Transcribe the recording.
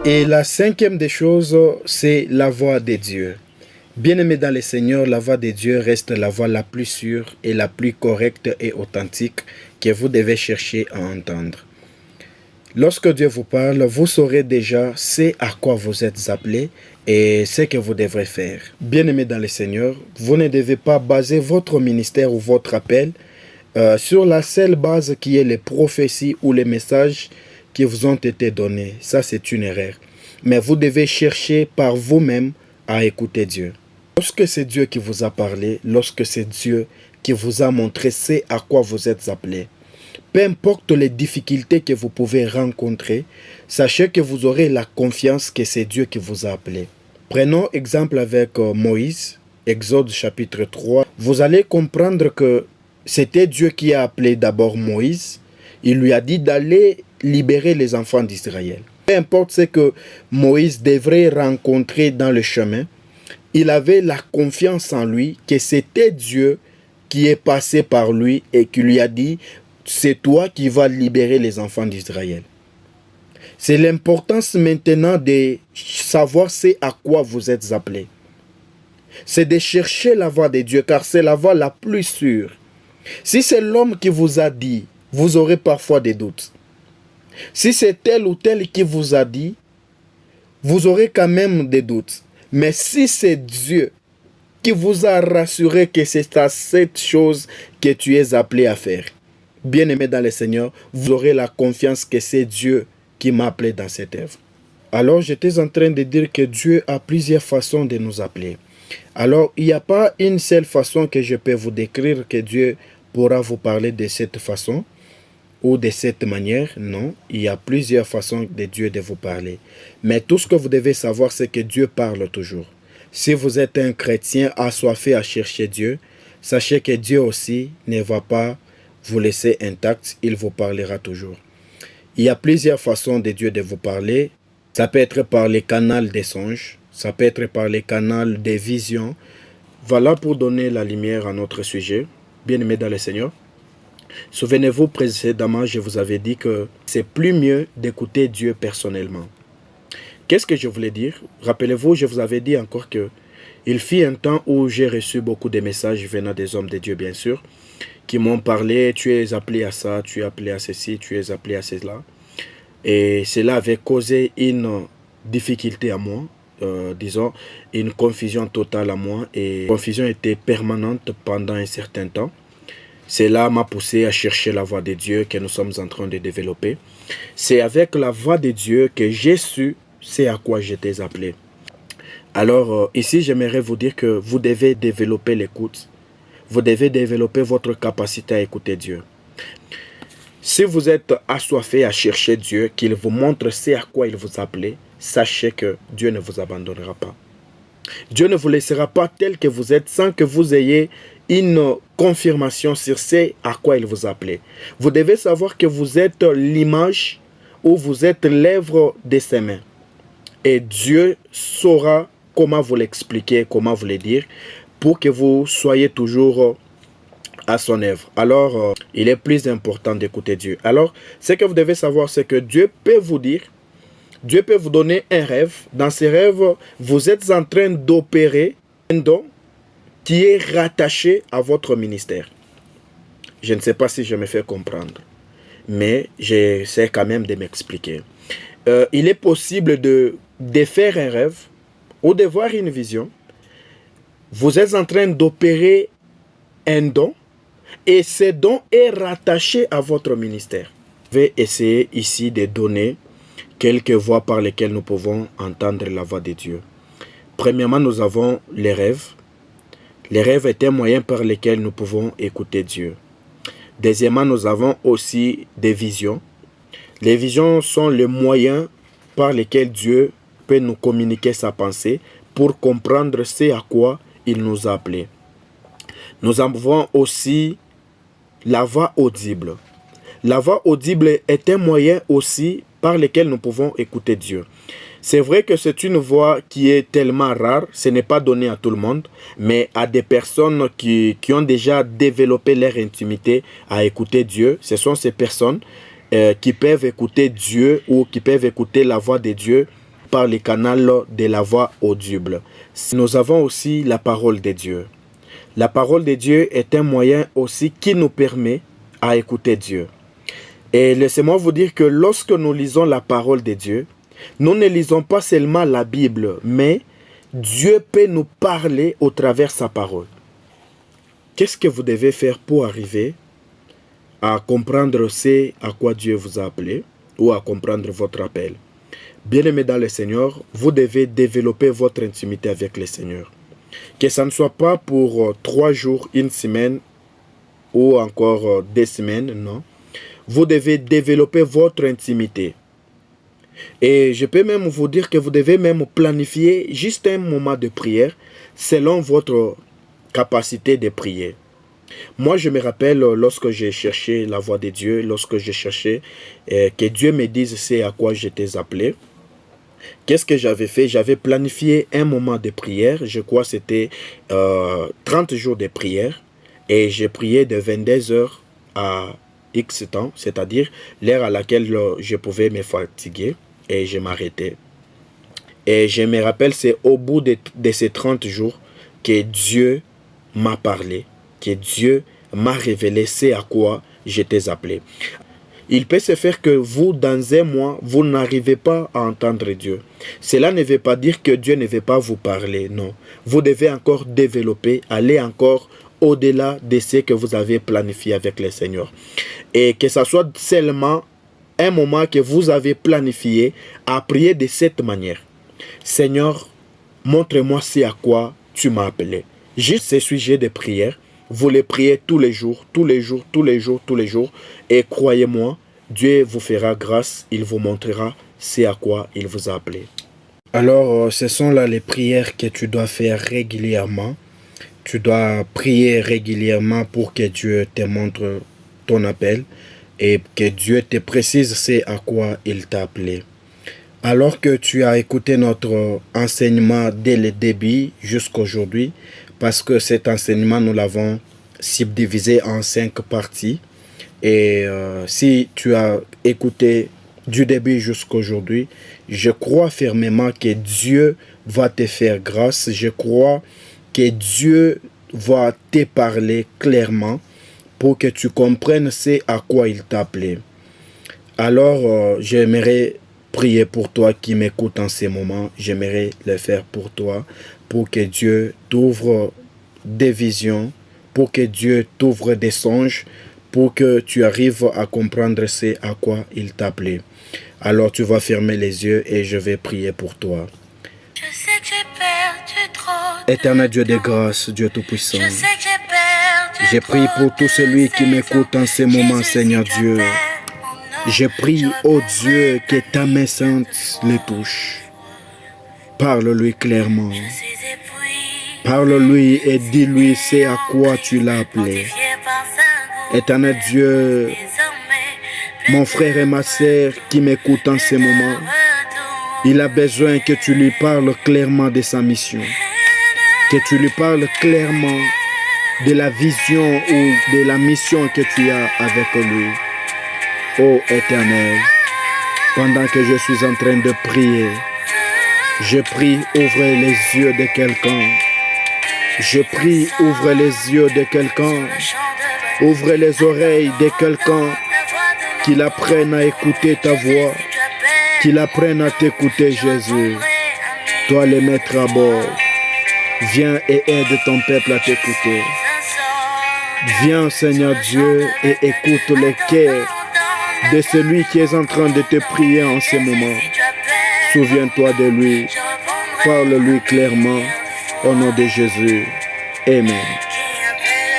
Et la cinquième des choses, c'est la voix de Dieu. Bien-aimé dans le Seigneur, la voix de Dieu reste la voix la plus sûre et la plus correcte et authentique que vous devez chercher à entendre. Lorsque Dieu vous parle, vous saurez déjà ce à quoi vous êtes appelé et ce que vous devrez faire. Bien-aimé dans le Seigneur, vous ne devez pas baser votre ministère ou votre appel sur la seule base qui est les prophéties ou les messages qui vous ont été donnés. Ça, c'est une erreur. Mais vous devez chercher par vous-même à écouter Dieu. Lorsque c'est Dieu qui vous a parlé, lorsque c'est Dieu qui vous a montré ce à quoi vous êtes appelé, peu importe les difficultés que vous pouvez rencontrer, sachez que vous aurez la confiance que c'est Dieu qui vous a appelé. Prenons exemple avec Moïse, Exode chapitre 3. Vous allez comprendre que c'était Dieu qui a appelé d'abord Moïse. Il lui a dit d'aller libérer les enfants d'Israël. Peu importe ce que Moïse devrait rencontrer dans le chemin, il avait la confiance en lui que c'était Dieu qui est passé par lui et qui lui a dit « C'est toi qui vas libérer les enfants d'Israël ». C'est l'importance maintenant de savoir ce à quoi vous êtes appelés. C'est de chercher la voix de Dieu car c'est la voix la plus sûre. Si c'est l'homme qui vous a dit, vous aurez parfois des doutes. Si c'est tel ou tel qui vous a dit, vous aurez quand même des doutes. Mais si c'est Dieu qui vous a rassuré que c'est à cette chose que tu es appelé à faire, bien-aimé dans le Seigneur, vous aurez la confiance que c'est Dieu qui m'a appelé dans cette œuvre. Alors, j'étais en train de dire que Dieu a plusieurs façons de nous appeler. Alors, il n'y a pas une seule façon que je peux vous décrire que Dieu pourra vous parler de cette façon ou de cette manière. Non, il y a plusieurs façons de Dieu de vous parler. Mais tout ce que vous devez savoir, c'est que Dieu parle toujours. Si vous êtes un chrétien assoiffé à chercher Dieu, sachez que Dieu aussi ne va pas vous laisser intact, il vous parlera toujours. Il y a plusieurs façons de Dieu de vous parler. Ça peut être par les canaux des songes, ça peut être par les canaux des visions. Voilà pour donner la lumière à notre sujet. Bien-aimés dans le Seigneur, souvenez-vous précédemment, je vous avais dit que c'est plus mieux d'écouter Dieu personnellement. Qu'est-ce que je voulais dire? Rappelez-vous, je vous avais dit encore que il fut un temps où j'ai reçu beaucoup de messages venant des hommes de Dieu, bien sûr, qui m'ont parlé, tu es appelé à ça, tu es appelé à ceci, tu es appelé à cela. Et cela avait causé une difficulté à moi, disons, une confusion totale à moi. Et la confusion était permanente pendant un certain temps. Cela m'a poussé à chercher la voix de Dieu que nous sommes en train de développer. C'est avec la voix de Dieu que j'ai su c'est à quoi j'étais appelé. Alors, ici, j'aimerais vous dire que vous devez développer l'écoute. Vous devez développer votre capacité à écouter Dieu. Si vous êtes assoiffé à chercher Dieu, qu'il vous montre ce à quoi il vous appelle, sachez que Dieu ne vous abandonnera pas. Dieu ne vous laissera pas tel que vous êtes sans que vous ayez une confirmation sur ce à quoi il vous appelle. Vous devez savoir que vous êtes l'image ou vous êtes l'œuvre de ses mains. Et Dieu saura comment vous l'expliquer, comment vous le dire, pour que vous soyez toujours à son œuvre. Alors, il est plus important d'écouter Dieu. Alors, ce que vous devez savoir, c'est que Dieu peut vous dire, Dieu peut vous donner un rêve. Dans ce rêve, vous êtes en train d'opérer un don qui est rattaché à votre ministère. Je ne sais pas si je me fais comprendre, mais j'essaie quand même de m'expliquer. Il est possible de faire un rêve ou de voir une vision. Vous êtes en train d'opérer un don et ce don est rattaché à votre ministère. Je vais essayer ici de donner quelques voies par lesquelles nous pouvons entendre la voix de Dieu. Premièrement, nous avons les rêves. Les rêves est un moyen par lequel nous pouvons écouter Dieu. Deuxièmement, nous avons aussi des visions. Les visions sont les moyens par lesquels Dieu peut nous communiquer sa pensée pour comprendre ce à quoi il nous a appelés. Nous avons aussi la voix audible. La voix audible est un moyen aussi par lequel nous pouvons écouter Dieu. C'est vrai que c'est une voix qui est tellement rare, ce n'est pas donné à tout le monde, mais à des personnes qui ont déjà développé leur intimité à écouter Dieu. Ce sont ces personnes qui peuvent écouter Dieu ou qui peuvent écouter la voix de Dieu par les canaux de la voix audible. Nous avons aussi la parole de Dieu. La parole de Dieu est un moyen aussi qui nous permet à écouter Dieu. Et laissez-moi vous dire que lorsque nous lisons la parole de Dieu, nous ne lisons pas seulement la Bible, mais Dieu peut nous parler au travers de sa parole. Qu'est-ce que vous devez faire pour arriver à comprendre ce à quoi Dieu vous a appelé ou à comprendre votre appel? Bien-aimés dans le Seigneur, vous devez développer votre intimité avec le Seigneur. Que ça ne soit pas pour 3 jours, 1 semaine ou encore 2 semaines, non. Vous devez développer votre intimité. Et je peux même vous dire que vous devez même planifier juste un moment de prière selon votre capacité de prier. Moi, je me rappelle lorsque j'ai cherché la voix de Dieu, lorsque j'ai cherché que Dieu me dise c'est à quoi j'étais appelé. Qu'est-ce que j'avais fait? J'avais planifié un moment de prière. Je crois que c'était 30 jours de prière. Et j'ai prié de 22 heures à X temps, c'est-à-dire l'heure à laquelle je pouvais me fatiguer et je m'arrêtais. Et je me rappelle, c'est au bout de ces 30 jours que Dieu m'a parlé, que Dieu m'a révélé c'est à quoi j'étais appelé. Il peut se faire que vous, dans un mois, vous n'arrivez pas à entendre Dieu. Cela ne veut pas dire que Dieu ne veut pas vous parler, non. Vous devez encore développer, aller encore au-delà de ce que vous avez planifié avec le Seigneur. Et que ce soit seulement un moment que vous avez planifié à prier de cette manière. Seigneur, montre-moi ce à quoi tu m'as appelé. Juste ce sujet de prière, vous les priez tous les jours, tous les jours, tous les jours, tous les jours. Et croyez-moi, Dieu vous fera grâce, il vous montrera ce à quoi il vous a appelé. Alors, ce sont là les prières que tu dois faire régulièrement. Tu dois prier régulièrement pour que Dieu te montre ton appel et que Dieu te précise ce à quoi il t'a appelé. Alors que tu as écouté notre enseignement dès le début jusqu'à aujourd'hui, parce que cet enseignement, nous l'avons subdivisé en 5 parties. Et si tu as écouté du début jusqu'à aujourd'hui, je crois fermement que Dieu va te faire grâce. Je crois que Dieu va te parler clairement pour que tu comprennes ce à quoi il t'a appelé. Alors, j'aimerais prier pour toi qui m'écoutes en ces moments. J'aimerais le faire pour toi, pour que Dieu t'ouvre des visions, pour que Dieu t'ouvre des songes, pour que tu arrives à comprendre ce à quoi il t'a appelé. Alors tu vas fermer les yeux et je vais prier pour toi. Je sais que j'ai perdu trop. Éternel Dieu de grâce, Dieu Tout-Puissant, je prie pour tout celui qui m'écoute en ces moments, Seigneur Dieu. Je prie, ô Dieu, que ta main sainte le touche. Parle-lui clairement. Parle-lui et dis-lui c'est à quoi tu l'as appelé. Éternel Dieu, mon frère et ma sœur qui m'écoutent en ces moments, il a besoin que tu lui parles clairement de sa mission. Que tu lui parles clairement de la vision ou de la mission que tu as avec lui. Ô Éternel, pendant que je suis en train de prier, je prie, ouvre les yeux de quelqu'un. Je prie, ouvre les yeux de quelqu'un. Ouvre les oreilles de quelqu'un. Qu'il apprenne à écouter ta voix. Qu'il apprenne à t'écouter, Jésus. Toi, le maître à bord, viens et aide ton peuple à t'écouter. Viens, Seigneur Dieu, et écoute le cœur de celui qui est en train de te prier en ce moment. Souviens-toi de lui. Parle-lui clairement au nom de Jésus. Amen.